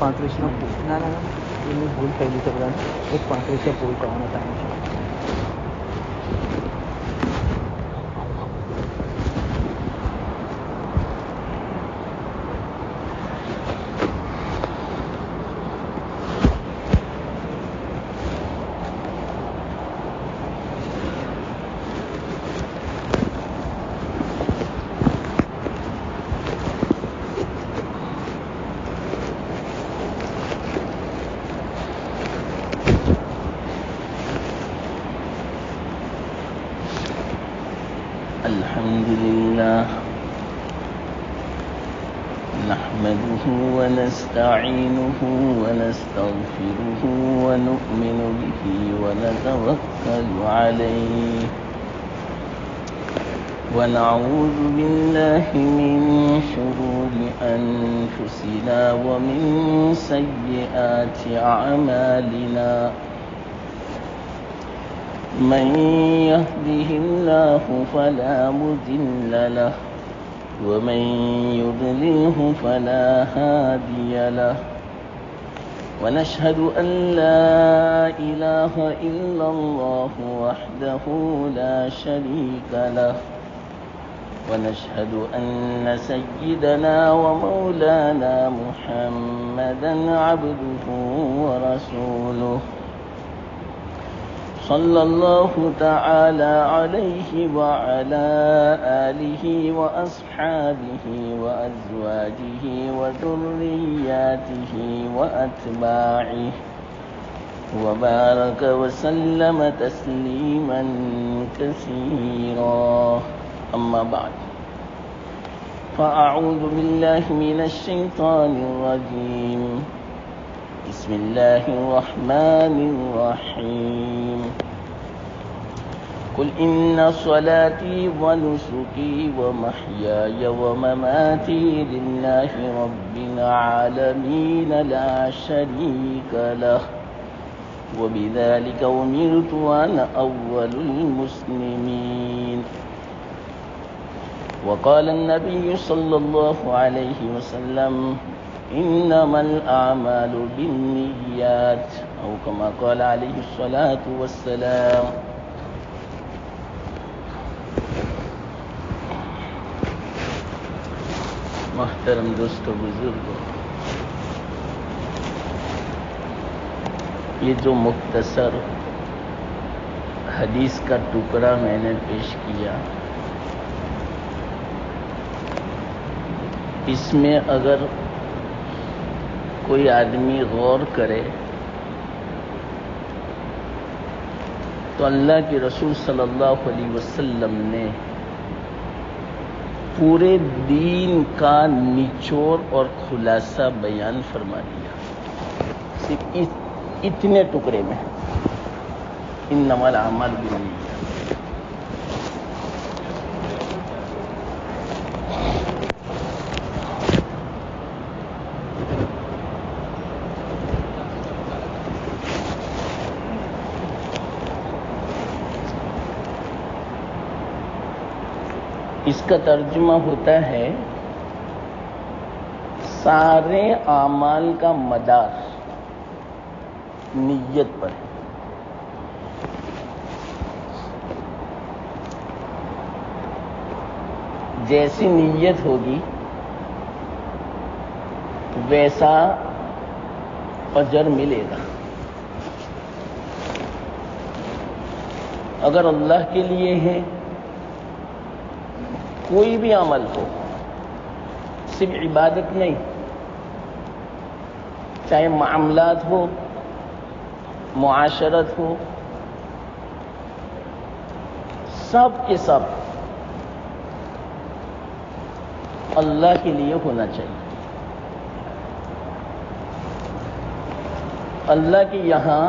પાંત્રીસનો ના એની ભૂલ થયેલી છે બધાને. એક 35 ભૂલ કરવાનો ટાઈમ છે. الحمدللہ نحمده ونستعینه ونستغفره ونؤمن به ونتوکل علیہ ونعوذ باللہ من شرور انفسنا ومن سیئات اعمالنا من يهده الله فلا مضل له ومن يضلله فلا هادي له ونشهد أن لا إله إلا الله وحده لا شريك له ونشهد أن سيدنا ومولانا محمدا عبده ورسوله صلى الله تعالى عليه وعلى آله وأصحابه وأزواجه وذرياته وأتباعه وبارك وسلم تسليما كثيرا أما بعد فأعوذ بالله من الشيطان الرجيم بسم الله الرحمن الرحيم قل إن صلاتي ونسكي ومحياي ومماتي لله رب العالمين لا شريك له وبذلك أمرت وأنا أول المسلمين وقال النبي صلى الله عليه وسلم إنما الأعمال بالنيات أو كما قال عليه الصلاة والسلام. محترم دوستو بزرگو، یہ جو مختصر حدیث کا ٹکڑا میں نے پیش کیا، اس میں اگر کوئی آدمی غور کرے تو اللہ کے رسول صلی اللہ علیہ وسلم نے پورے دین کا نچوڑ اور خلاصہ بیان فرما دیا صرف اتنے ٹکڑے میں، انما الاعمال بالنیات. اس کا ترجمہ ہوتا ہے سارے اعمال کا مدار نیت پر ہے. جیسی نیت ہوگی ویسا اجر ملے گا. اگر اللہ کے لیے ہے کوئی بھی عمل ہو، صرف عبادت نہیں، چاہے معاملات ہو، معاشرت ہو، سب کے سب اللہ کے لیے ہونا چاہیے. اللہ کے یہاں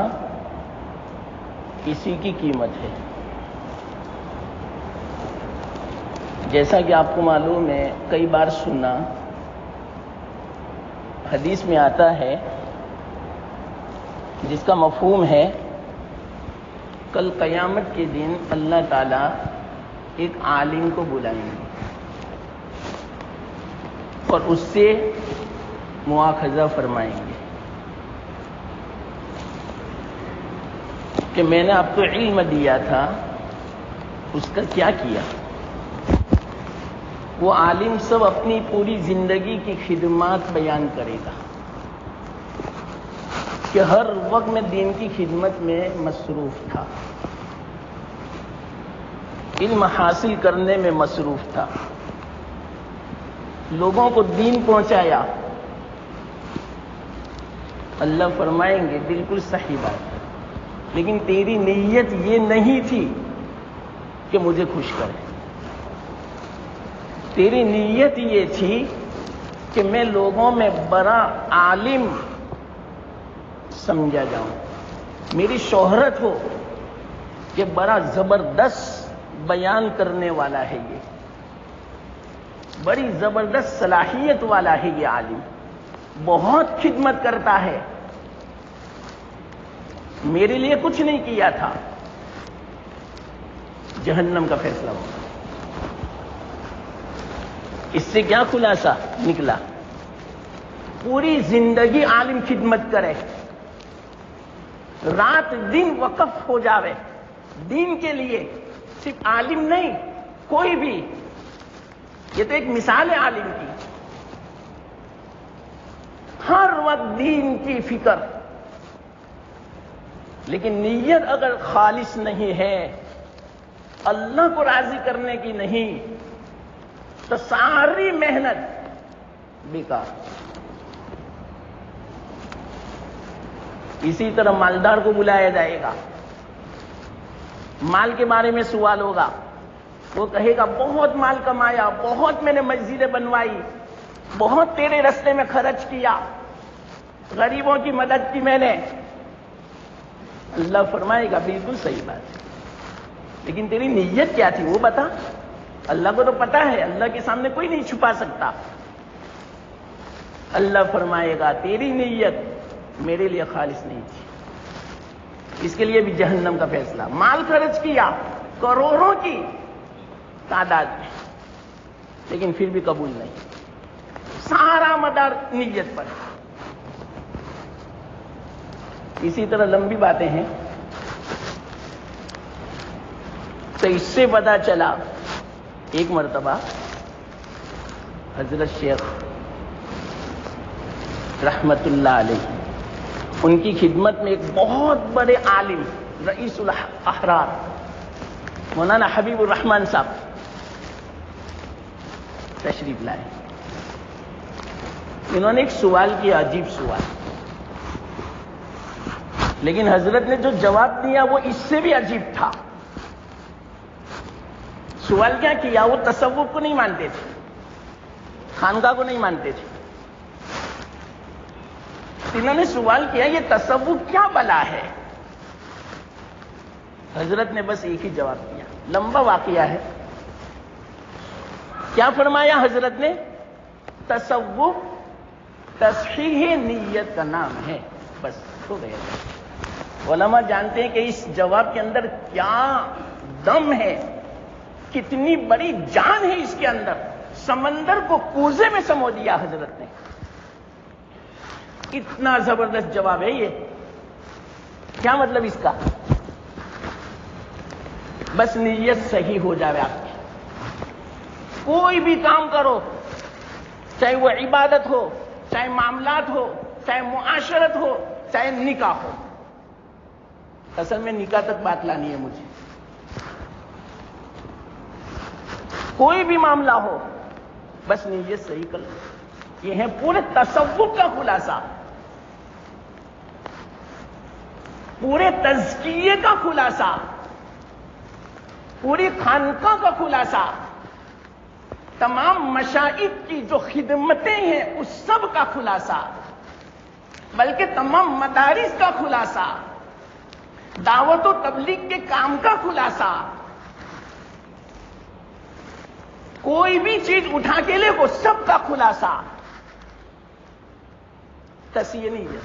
کسی کی قیمت ہے. جیسا کہ آپ کو معلوم ہے، کئی بار سنا، حدیث میں آتا ہے جس کا مفہوم ہے کل قیامت کے دن اللہ تعالیٰ ایک عالم کو بلائیں گے اور اس سے مواخذہ فرمائیں گے. کہ میں نے آپ کو علم دیا تھا اس کا کیا کیا؟ وہ عالم سب اپنی پوری زندگی کی خدمات بیان کرے گا کہ ہر وقت میں دین کی خدمت میں مصروف تھا، علم حاصل کرنے میں مصروف تھا، لوگوں کو دین پہنچایا۔ اللہ فرمائیں گے بالکل صحیح بات، لیکن تیری نیت یہ نہیں تھی کہ مجھے خوش کرے، تیری نیت یہ تھی کہ میں لوگوں میں بڑا عالم سمجھا جاؤں، میری شہرت ہو کہ بڑا زبردست بیان کرنے والا ہے، یہ بڑی زبردست صلاحیت والا ہے، یہ عالم بہت خدمت کرتا ہے، میرے لیے کچھ نہیں کیا تھا۔ جہنم کا فیصلہ ہوگا۔ اس سے کیا خلاصہ نکلا؟ پوری زندگی عالم خدمت کرے، رات دن وقف ہو جاوے دین کے لیے، صرف عالم نہیں کوئی بھی، یہ تو ایک مثال ہے عالم کی، ہر وقت دین کی فکر، لیکن نیت اگر خالص نہیں ہے، اللہ کو راضی کرنے کی نہیں، تو ساری محنت بیکار۔ اسی طرح مالدار کو بلایا جائے گا، مال کے بارے میں سوال ہوگا، وہ کہے گا بہت مال کمایا، بہت میں نے مسجدیں بنوائی، بہت تیرے راستے میں خرچ کیا، غریبوں کی مدد کی میں نے۔ اللہ فرمائے گا بالکل صحیح بات ہے، لیکن تیری نیت کیا تھی وہ بتا۔ اللہ کو تو پتا ہے، اللہ کے سامنے کوئی نہیں چھپا سکتا۔ اللہ فرمائے گا تیری نیت میرے لیے خالص نہیں تھی، اس کے لیے بھی جہنم کا فیصلہ۔ مال خرچ کیا کروڑوں کی تعداد میں، لیکن پھر بھی قبول نہیں، سارا مدار نیت پر۔ اسی طرح لمبی باتیں ہیں، تو اس سے پتا چلا ایک مرتبہ حضرت شیخ رحمت اللہ علیہ، ان کی خدمت میں ایک بہت بڑے عالم رئیس الاحرار مولانا حبیب الرحمان صاحب تشریف لائے۔ انہوں نے ایک سوال کیا، عجیب سوال، لیکن حضرت نے جو جواب دیا وہ اس سے بھی عجیب تھا۔ سوال کیا کیا؟ وہ تصوف کو نہیں مانتے تھے، خانقاہ کو نہیں مانتے تھے۔ انہوں نے سوال کیا یہ تصوف کیا بلا ہے؟ حضرت نے بس ایک ہی جواب دیا، لمبا واقعہ ہے۔ کیا فرمایا حضرت نے؟ تصوف تصحیح نیت کا نام ہے، بس ہو گیا۔ علماء جانتے ہیں کہ اس جواب کے اندر کیا دم ہے، کتنی بڑی جان ہے اس کے اندر۔ سمندر کو کوزے میں سمو دیا حضرت نے، اتنا زبردست جواب ہے یہ۔ کیا مطلب اس کا؟ بس نیت صحیح ہو جائے آپ کی، کوئی بھی کام کرو، چاہے وہ عبادت ہو، چاہے معاملات ہو، چاہے معاشرت ہو، چاہے نکاح ہو۔ اصل میں نکاح تک بات لانی ہے مجھے۔ کوئی بھی معاملہ ہو، بس نیت صحیح کر لو۔ یہ ہے پورے تصوف کا خلاصہ، پورے تزکیے کا خلاصہ، پوری خانقاہ کا خلاصہ، تمام مشائخ کی جو خدمتیں ہیں اس سب کا خلاصہ، بلکہ تمام مدارس کا خلاصہ، دعوت و تبلیغ کے کام کا خلاصہ۔ کوئی بھی چیز اٹھا کے لے وہ سب کا خلاصہ تصحیح نہیں ہے۔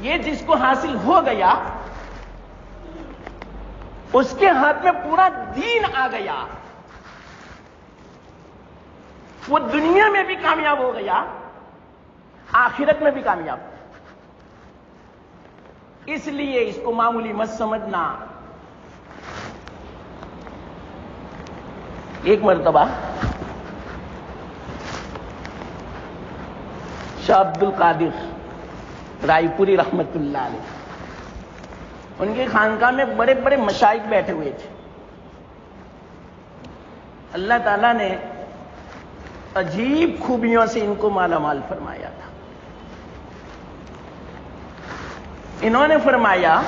یہ جس کو حاصل ہو گیا اس کے ہاتھ میں پورا دین آ گیا، وہ دنیا میں بھی کامیاب ہو گیا، آخرت میں بھی کامیاب۔ اس لیے اس کو معمولی مت سمجھنا. ایک مرتبہ شاہ عبد القادر رائے پوری رحمت اللہ علیہ، ان کی خانقاہ میں بڑے بڑے مشائخ بیٹھے ہوئے تھے. اللہ تعالیٰ نے عجیب خوبیوں سے ان کو مالا مال فرمایا تھا. انہوں نے فرمایا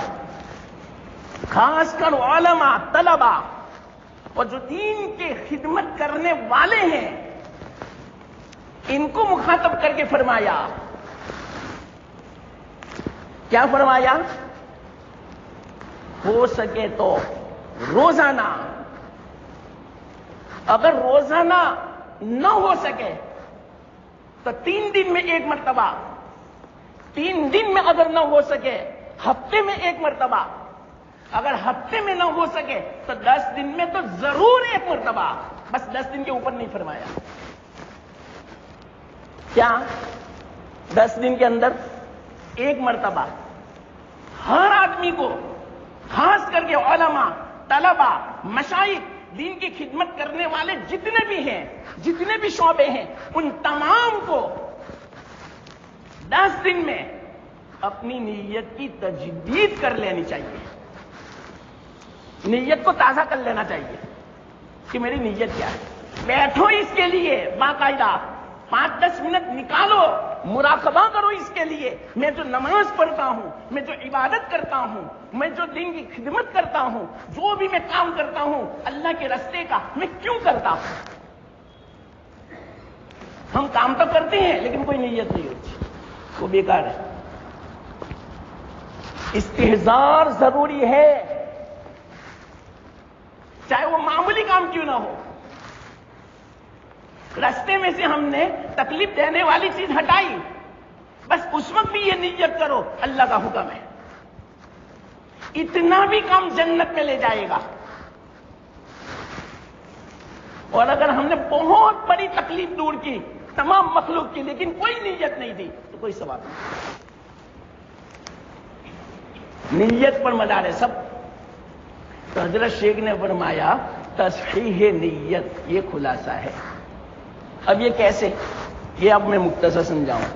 خاص کر علماء، طلباء اور جو دین کی خدمت کرنے والے ہیں ان کو مخاطب کر کے فرمایا، کیا فرمایا؟ ہو سکے تو روزانہ، اگر روزانہ نہ ہو سکے تو 3 دن میں 1 مرتبہ، 3 دن میں اگر نہ ہو سکے ہفتے میں 1 مرتبہ، اگر ہفتے میں نہ ہو سکے تو 10 دن میں تو ضرور 1 مرتبہ. بس 10 دن کے اوپر نہیں فرمایا. کیا 10 دن کے اندر 1 مرتبہ ہر آدمی کو، خاص کر کے علماء، طلباء، مشائخ، دین کی خدمت کرنے والے جتنے بھی ہیں، جتنے بھی شعبے ہیں، ان تمام کو 10 دن میں اپنی نیت کی تجدید کر لینی چاہیے. نیت کو تازہ کر لینا چاہیے کہ میری نیت کیا ہے. بیٹھو اس کے لیے باقاعدہ 5-10 منٹ نکالو، مراقبہ کرو اس کے لیے. میں جو نماز پڑھتا ہوں، میں جو عبادت کرتا ہوں، میں جو دین کی خدمت کرتا ہوں، جو بھی میں کام کرتا ہوں اللہ کے راستے کا، میں کیوں کرتا ہوں؟ ہم کام تو کرتے ہیں لیکن کوئی نیت نہیں ہوتی، وہ بیکار ہے. استحضار ضروری ہے، چاہے وہ معمولی کام کیوں نہ ہو. راستے میں سے ہم نے تکلیف دینے والی چیز ہٹائی، بس اس وقت بھی یہ نیت کرو اللہ کا حکم ہے. اتنا بھی کام جنت میں لے جائے گا. اور اگر ہم نے بہت بڑی تکلیف دور کی تمام مخلوق کی لیکن کوئی نیت نہیں دی تو کوئی ثواب نہیں. نیت پر مدار ہے سب. تو حضرت شیخ نے فرمایا تصحیح نیت، یہ خلاصہ ہے. اب یہ کیسے؟ یہ اب میں مختصر سمجھاؤں.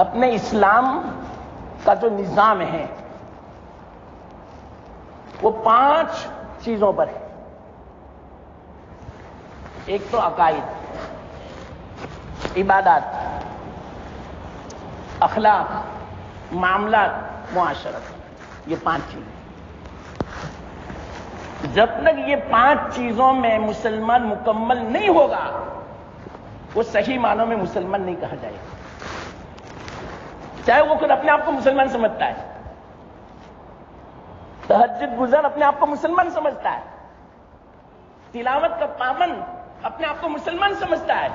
اپنے اسلام کا جو نظام ہے وہ 5 چیزوں پر ہے. ایک تو عقائد، عبادات، اخلاق، معاملات، معاشرت، یہ 5 چیزیں. جب تک یہ 5 چیزوں میں مسلمان مکمل نہیں ہوگا وہ صحیح معنوں میں مسلمان نہیں کہا جائے گا، چاہے وہ خود اپنے آپ کو مسلمان سمجھتا ہے. تہجد گزار اپنے آپ کو مسلمان سمجھتا ہے، تلاوت کا پابند اپنے آپ کو مسلمان سمجھتا ہے،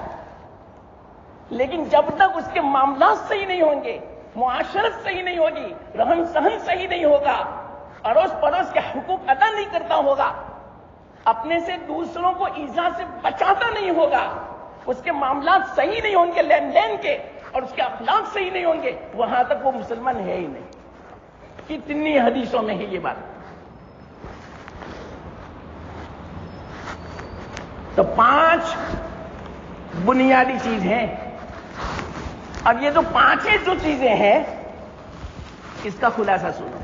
لیکن جب تک اس کے معاملات صحیح نہیں ہوں گے، معاشرت صحیح نہیں ہوگی، رہن سہن صحیح نہیں ہوگا، اڑوس پڑوس کے حقوق ادا نہیں کرتا ہوگا، اپنے سے دوسروں کو ایذا سے بچاتا نہیں ہوگا، اس کے معاملات صحیح نہیں ہوں گے لین دین کے، اور اس کے اخلاق صحیح نہیں ہوں گے، وہاں تک وہ مسلمان ہے ہی نہیں. کتنی حدیثوں میں ہے یہ بات. تو 5 بنیادی چیز ہیں. اب یہ جو 5 جو چیزیں ہیں اس کا خلاصہ سنو.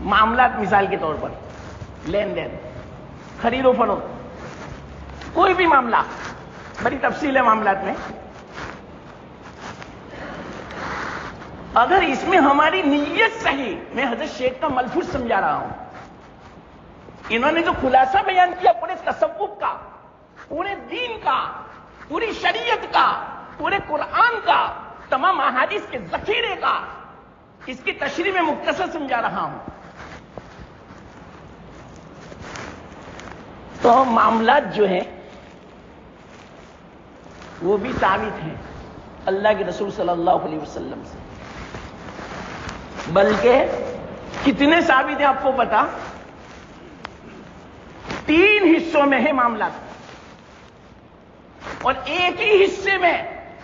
معاملات مثال کے طور پر لین دین، خرید و فروخت، کوئی بھی معاملہ، بڑی تفصیل ہے معاملات میں. اگر اس میں ہماری نیت صحیح، میں حضرت شیخ کا ملفوظ سمجھا رہا ہوں، انہوں نے جو خلاصہ بیان کیا پورے تصوف کا، پورے دین کا، پوری شریعت کا، پورے قرآن کا، تمام احادیث کے ذخیرے کا، اس کی تشریح میں مختصر سمجھا رہا ہوں. تو معاملات جو ہیں وہ بھی ثابت ہیں اللہ کے رسول صلی اللہ علیہ وسلم سے. بلکہ کتنے ثابت ہیں آپ کو پتا؟ 3 حصوں میں ہے معاملات، اور ایک ہی حصے میں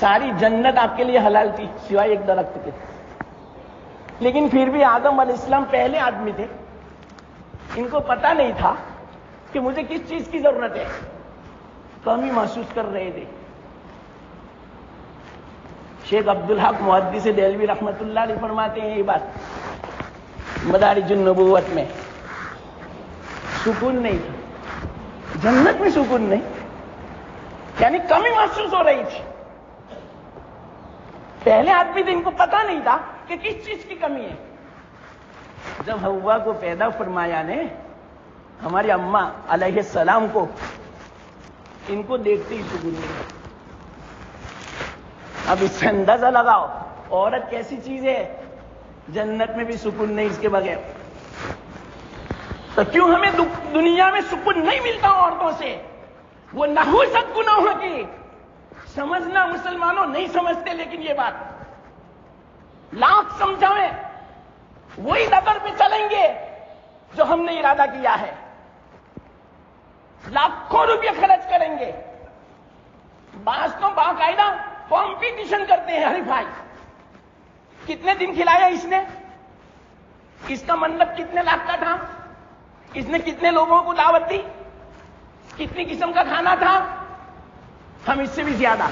ساری جنت آپ کے لیے حلال تھی سوائے ایک درخت کے. لیکن پھر بھی آدم علیہ السلام پہلے آدمی تھے, ان کو پتا نہیں تھا کہ مجھے کس چیز کی ضرورت ہے, کمی محسوس کر رہے تھے. شیخ عبدالحق محدث دہلوی رحمۃ اللہ علیہ فرماتے ہیں یہ بات مدارج النبوت میں, سکون نہیں تھا جنت میں, سکون نہیں, یعنی کمی محسوس ہو رہی تھی. پہلے آدمی تھے, ان کو پتا نہیں تھا کہ کس چیز کی کمی ہے. جب حوا کو پیدا فرمایا نے, ہماری اماں علیہ السلام کو, ان کو دیکھتے ہی سکون نہیں. اب اس سے اندازہ لگاؤ عورت کیسی چیز ہے, جنت میں بھی سکون نہیں اس کے بغیر. تو کیوں ہمیں دنیا میں سکون نہیں ملتا عورتوں سے؟ وہ نحوست گناہوں کی سمجھنا مسلمانوں نہیں سمجھتے. لیکن یہ بات لاکھ سمجھائیں وہی ڈگر پہ چلیں گے جو ہم نے ارادہ کیا ہے. لاکھوں روپے خرچ کریں گے. بعض تو باقاعدہ کمپٹیشن کرتے ہیں, ہری بھائی کتنے دن کھلایا اس نے, اس کا منڈپ کتنے لاکھ کا تھا, اس نے کتنے لوگوں کو دعوت دی, کتنی قسم کا کھانا تھا, ہم اس سے بھی زیادہ,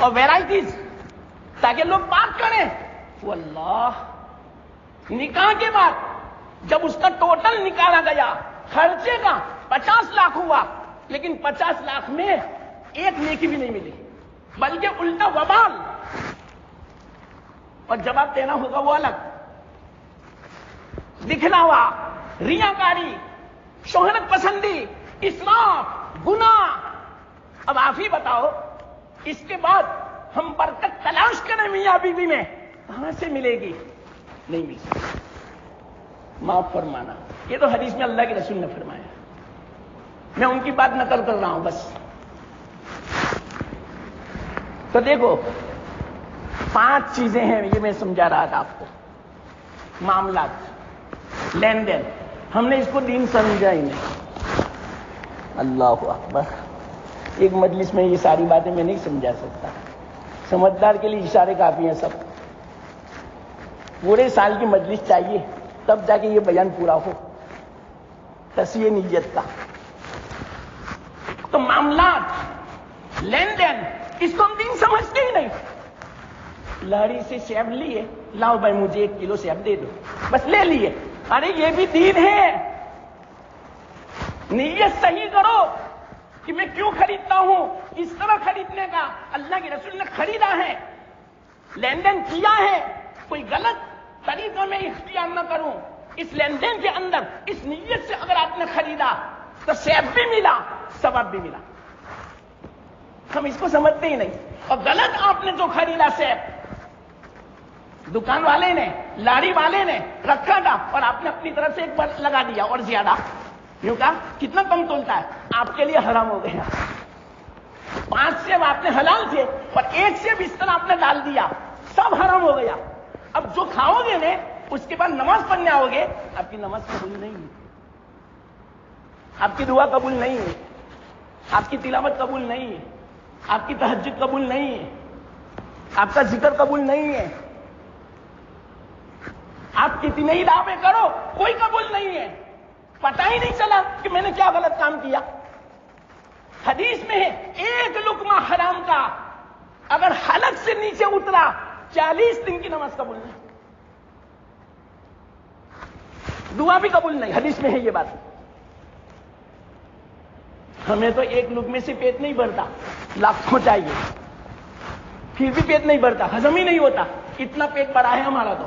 اور ویرائٹیز, تاکہ لوگ بات کریں. واللہ نکاح کے بعد جب اس کا ٹوٹل نکالا گیا خرچے کا 50 لاکھ ہوا, لیکن 50 لاکھ میں ایک نیکی بھی نہیں ملی, بلکہ الٹا وبال. اور جواب دینا ہوگا وہ الگ, دکھلاوا, ریاکاری, شہرت پسندی, اسراف, گناہ. اب آپ ہی بتاؤ اس کے بعد ہم برکت تلاش کریں میاں بیوی میں, کہاں سے ملے گی؟ نہیں مل سکتی. معاف فرمانا, یہ تو حدیث میں اللہ کے رسول نے فرمایا, میں ان کی بات نقل کر رہا ہوں بس. تو دیکھو 5 چیزیں ہیں, یہ میں سمجھا رہا تھا آپ کو. معاملات, لین دین, ہم نے اس کو دین سمجھا ہی نہیں. اللہ اکبر, ایک مجلس میں یہ ساری باتیں میں نہیں سمجھا سکتا. سمجھدار کے لیے اشارے کافی ہیں سب. پورے سال کی مجلس چاہیے تب جا کے یہ بیان پورا ہو, تصحیح نیت کا. تو معاملات, لین دین, اس کو ہم دین سمجھتے ہی نہیں. لاڑی سے سیب لیے, لاؤ بھائی مجھے 1 کلو سیب دے دو, بس لے لیے. ارے یہ بھی دین ہے. نیت صحیح کرو کہ میں کیوں خریدتا ہوں, کس طرح خریدنے کا اللہ کے رسول نے خریدا ہے, لین دین کیا ہے. کوئی غلط طریقہ میں اختیار نہ کروں. اس لین دین کے اندر اس نیت سے اگر آپ نے خریدا تو سیب بھی ملا, ثواب بھی ملا. ہم اس کو سمجھتے ہی نہیں. اور غلط آپ نے جو خریدا سیب, دکان والے نے, لاڑی والے نے رکھا تھا اور آپ نے اپنی طرف سے ایک بار لگا دیا اور زیادہ, یوں کہا کتنا کم تولتا ہے, آپ کے لیے حرام ہو گیا. 5 سیب آپ نے حلال تھے اور 1 سیب اس طرح آپ نے ڈال دیا, سب حرام ہو گیا. اب جو کھاؤ گے نے اس کے بعد نماز پڑھنے آؤ گے, آپ کی نماز قبول نہیں ہے, آپ کی دعا قبول نہیں ہے, آپ کی تلاوت قبول نہیں ہے, آپ کی تہجد قبول نہیں ہے, آپ کا ذکر قبول نہیں ہے. آپ کتنے ہی دعوے کرو کوئی قبول نہیں ہے. پتہ ہی نہیں چلا کہ میں نے کیا غلط کام کیا. حدیث میں ہے 1 لقمہ حرام کا اگر حلق سے نیچے اترا 40 دن کی نماز قبول نہیں, دعا بھی قبول نہیں. حدیث میں ہے یہ بات. ہمیں تو 1 لقمے سے پیٹ نہیں بھرتا, لاکھوں چاہیے, پھر بھی پیٹ نہیں بھرتا, ہضم ہی نہیں ہوتا. اتنا پیٹ بھرا ہے ہمارا تو.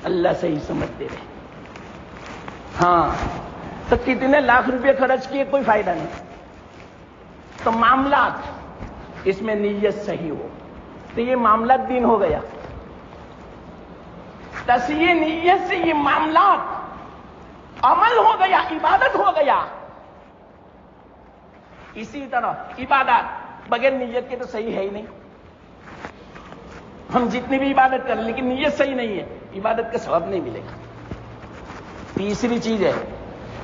اللہ صحیح سمجھتے رہے. ہاں تو کتنے لاکھ روپے خرچ کیے, کوئی فائدہ نہیں. تو معاملات, اس میں نیت صحیح ہو تو یہ معاملات دین ہو گیا. تصحیح نیت سے یہ معاملات عمل ہو گیا, عبادت ہو گیا. اسی طرح عبادت بغیر نیت کے تو صحیح ہے ہی نہیں. ہم جتنی بھی عبادت کریں لیکن نیت صحیح نہیں ہے, عبادت کا ثواب نہیں ملے گا. تیسری چیز ہے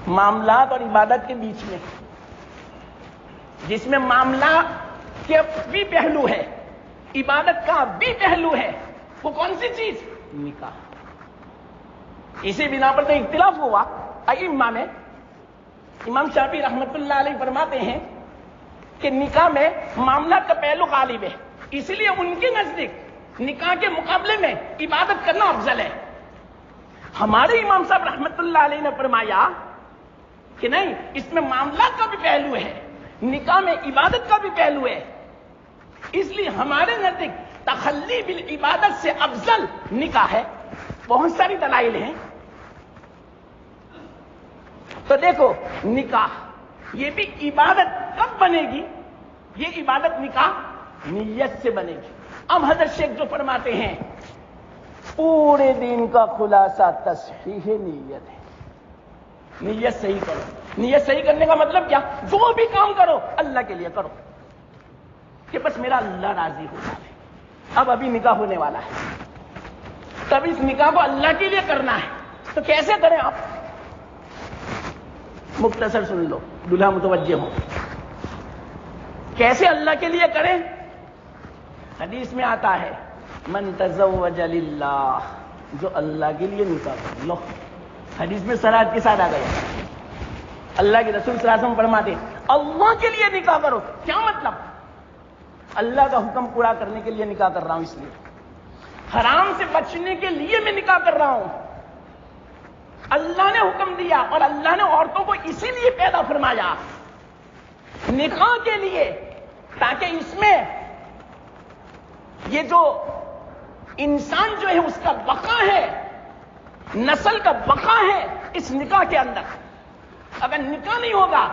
معاملات اور عبادت کے بیچ میں جس میں معاملہ کے بھی پہلو ہے، عبادت کا بھی پہلو ہے، وہ کون سی چیز؟ نکاح۔ اسی بنا پر تو اختلاف ہوا ائمہ میں۔ امام شافعی رحمت اللہ علیہ فرماتے ہیں کہ نکاح میں معاملات کا پہلو غالب ہے، اس لیے ان کے نزدیک نکاح کے مقابلے میں عبادت کرنا افضل ہے۔ ہمارے امام صاحب رحمت اللہ علیہ نے فرمایا کہ نہیں، اس میں معاملات کا بھی پہلو ہے، نکاح میں عبادت کا بھی پہلو ہے، اس لیے ہمارے نزدیک تخلی بالعبادت سے افضل نکاح ہے۔ بہت ساری دلائل ہیں۔ تو دیکھو، نکاح یہ بھی عبادت کب بنے گی؟ یہ عبادت نکاح نیت سے بنے گی۔ اب حضرت شیخ جو فرماتے ہیں پورے دین کا خلاصہ تصحیح نیت ہے۔ نیت صحیح کرو۔ نیت صحیح کرنے کا مطلب کیا؟ جو بھی کام کرو اللہ کے لیے کرو، کہ بس میرا اللہ راضی ہو جائے۔ اب ابھی نکاح ہونے والا ہے، تب اس نکاح کو اللہ کے لیے کرنا ہے، تو کیسے کریں آپ؟ مختصر سن لو، دلہا متوجہ ہو۔ کیسے اللہ کے لیے کریں؟ حدیث میں آتا ہے من تزوج للہ، جو اللہ کے لیے نکاح کر لو۔ حدیث میں صراحت کے ساتھ آ گیا، اللہ کے رسول صلی اللہ علیہ وسلم فرماتے اللہ کے لیے نکاح کرو۔ کیا مطلب؟ اللہ کا حکم پورا کرنے کے لیے نکاح کر رہا ہوں، اس لیے حرام سے بچنے کے لیے میں نکاح کر رہا ہوں۔ اللہ نے حکم دیا اور اللہ نے عورتوں کو اسی لیے پیدا فرمایا، نکاح کے لیے، تاکہ اس میں یہ جو انسان جو ہے اس کا بقا ہے، نسل کا بقا ہے اس نکاح کے اندر۔ اگر نکاح نہیں ہوگا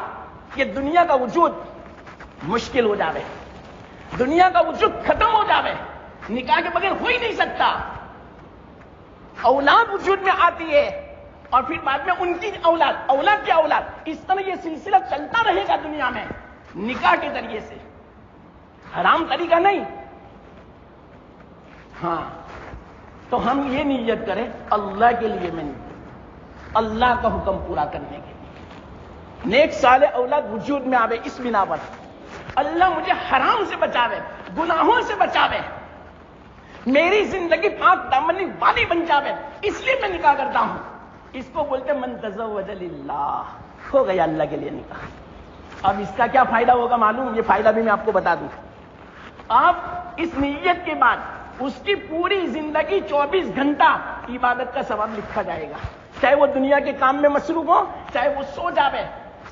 یہ دنیا کا وجود مشکل ہو جاوے، دنیا کا وجود ختم ہو جاوے، نکاح کے بغیر ہو ہی نہیں سکتا۔ اولاد وجود میں آتی ہے اور پھر بعد میں ان کی اولاد، اولاد کی اولاد، اس طرح یہ سلسلہ چلتا رہے گا دنیا میں، نکاح کے ذریعے سے، حرام طریقہ نہیں۔ ہاں، تو ہم یہ نیت کریں اللہ کے لیے، میں نہیں، اللہ کا حکم پورا کرنے کے لیے، نیک صالح اولاد وجود میں آوے، اس بنا پر اللہ مجھے حرام سے بچاوے، گناہوں سے بچاوے، میری زندگی پاک دامنی والی بن جاوے، اس لیے میں نکاح کرتا ہوں۔ اس کو بولتے من تزوج للہ، ہو گیا اللہ کے لیے نکاح۔ اب اس کا کیا فائدہ ہوگا معلوم؟ یہ فائدہ بھی میں آپ کو بتا دوں۔ آپ اس نیت کے بعد اس کی پوری زندگی 24 گھنٹہ عبادت کا ثواب لکھا جائے گا، چاہے وہ دنیا کے کام میں مصروف ہو، چاہے وہ سو جاوے،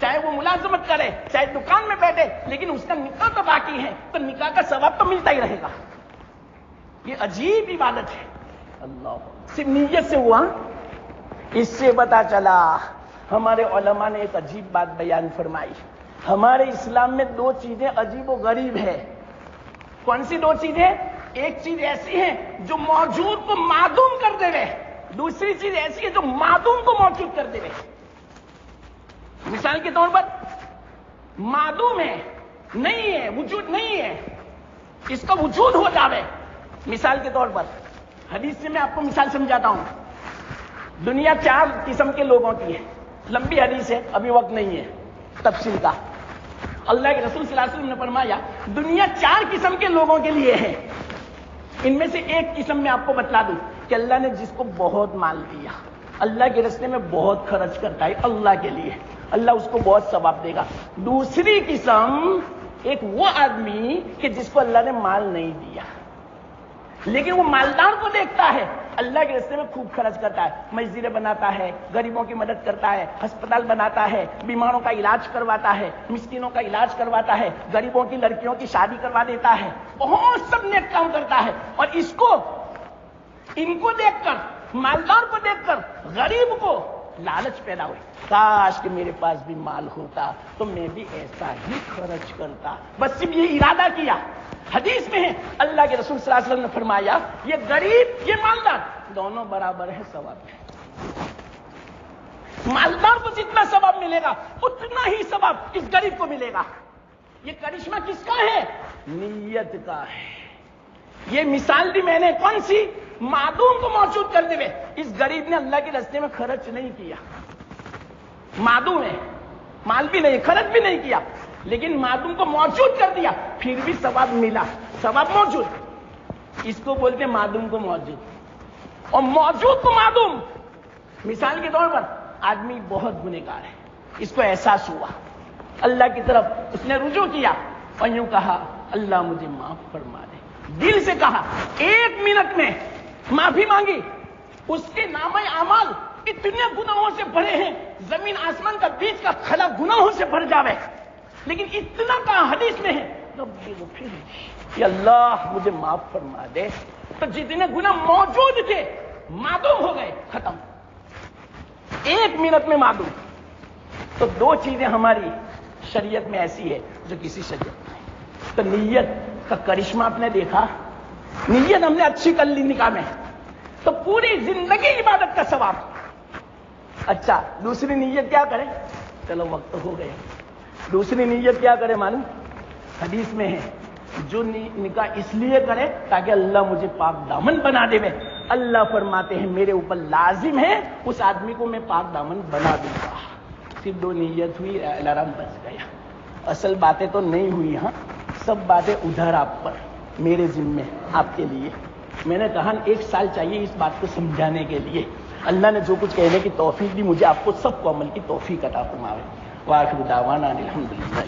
چاہے وہ ملازمت کرے، چاہے دکان میں بیٹھے، لیکن اس کا نکاح تو باقی ہے، تو نکاح کا ثواب تو ملتا ہی رہے گا۔ یہ عجیب عبادت ہے، اللہ صرف نیت سے ہوا۔ اس سے پتا چلا ہمارے علماء نے ایک عجیب بات بیان فرمائی، ہمارے اسلام میں دو چیزیں عجیب و غریب ہے۔ کون سی دو چیزیں؟ ایک چیز ایسی ہے جو موجود کو معدوم کر دے رہے، دوسری چیز ایسی ہے جو معدوم کو موجود کر دے رہے۔ مثال کے طور پر معدوم ہے، نہیں ہے، وجود نہیں ہے، اس کا وجود ہو جاوے۔ مثال کے طور پر حدیث سے میں آپ کو مثال سمجھاتا ہوں۔ دنیا 4 قسم کے لوگوں کی ہے، لمبی حدیث ہے، ابھی وقت نہیں ہے تفصیل کا۔ اللہ کے رسول صلی اللہ علیہ وسلم نے فرمایا دنیا 4 قسم کے لوگوں کے لیے ہے۔ ان میں سے ایک قسم میں آپ کو بتلا دوں کہ اللہ نے جس کو بہت مال دیا، اللہ کے راستے میں بہت خرچ کرتا ہے اللہ کے لیے، اللہ اس کو بہت ثواب دے گا۔ دوسری قسم ایک وہ آدمی کہ جس کو اللہ نے مال نہیں دیا، لیکن وہ مالدار کو دیکھتا ہے، اللہ کے راستے میں خوب خرچ کرتا ہے، مسجدیں بناتا ہے، غریبوں کی مدد کرتا ہے، ہسپتال بناتا ہے، بیماروں کا علاج کرواتا ہے، مسکینوں کا علاج کرواتا ہے، غریبوں کی لڑکیوں کی شادی کروا دیتا ہے، بہت سب نیک کام کرتا ہے۔ اور ان کو دیکھ کر، مالدار کو دیکھ کر غریب کو لالچ پیدا ہوئی، کاش کہ میرے پاس بھی مال ہوتا تو میں بھی ایسا ہی خرچ کرتا، بس صرف یہ ارادہ کیا۔ حدیث میں ہے اللہ کے رسول صلی اللہ علیہ وسلم نے فرمایا یہ غریب یہ مالدار دونوں برابر ہے ثواب میں۔ مالدار کو جتنا ثواب ملے گا اتنا ہی ثواب اس غریب کو ملے گا۔ یہ کرشمہ کس کا ہے؟ نیت کا ہے۔ یہ مثال دی میں نے کون سی؟ معدوم کو موجود کر دے، اس غریب نے اللہ کے راستے میں خرچ نہیں کیا، معدوم ہے، مال بھی نہیں، خرچ بھی نہیں کیا، لیکن معدوم کو موجود کر دیا پھر بھی ثواب ملا، ثواب موجود، اس کو بولتے معدوم کو موجود اور موجود کو معدوم۔ مثال کے طور پر آدمی بہت گنہگار ہے، اس کو احساس ہوا، اللہ کی طرف اس نے رجوع کیا اور یوں کہا اللہ مجھے معاف فرما دے، دل سے کہا، 1 منٹ میں معافی مانگی، اس کے نامہ اعمال اتنے گناہوں سے بھرے ہیں، زمین آسمان کا بیچ کا خلا گناہوں سے بھر جاوے، لیکن اتنا کہا حدیث میں ہے رب اغفر لی، کہ اللہ مجھے معاف فرما دے، تو جتنے گناہ موجود تھے معدوم ہو گئے، ختم، 1 منٹ میں معدوم۔ تو 2 چیزیں ہماری شریعت میں ایسی ہے جو کسی شریعت میں نہیں۔ تو نیت کا کرشمہ آپ نے دیکھا، نیت ہم نے اچھی کر لی نکاح میں تو پوری زندگی عبادت کا ثواب۔ اچھا دوسری نیت کیا کرے؟ چلو وقت ہو گیا، دوسری نیت کیا کرے معلوم؟ حدیث میں ہے جو نکاح اس لیے کرے تاکہ اللہ مجھے پاک دامن بنا دے، اللہ فرماتے ہیں میرے اوپر لازم ہے اس آدمی کو میں پاک دامن بنا دوں گا۔ صرف 2 نیت ہوئی، الارم بج گیا، اصل باتیں تو نہیں ہوئی، ہاں سب باتیں ادھر آپ پر، میرے ذمے آپ کے لیے۔ میں نے کہا 1 سال چاہیے اس بات کو سمجھانے کے لیے، اللہ نے جو کچھ کہنے کی توفیق دی مجھے آپ کو سب کو عمل کی توفیق عطا فرمائے۔ وآخر دعوانا الحمدللہ۔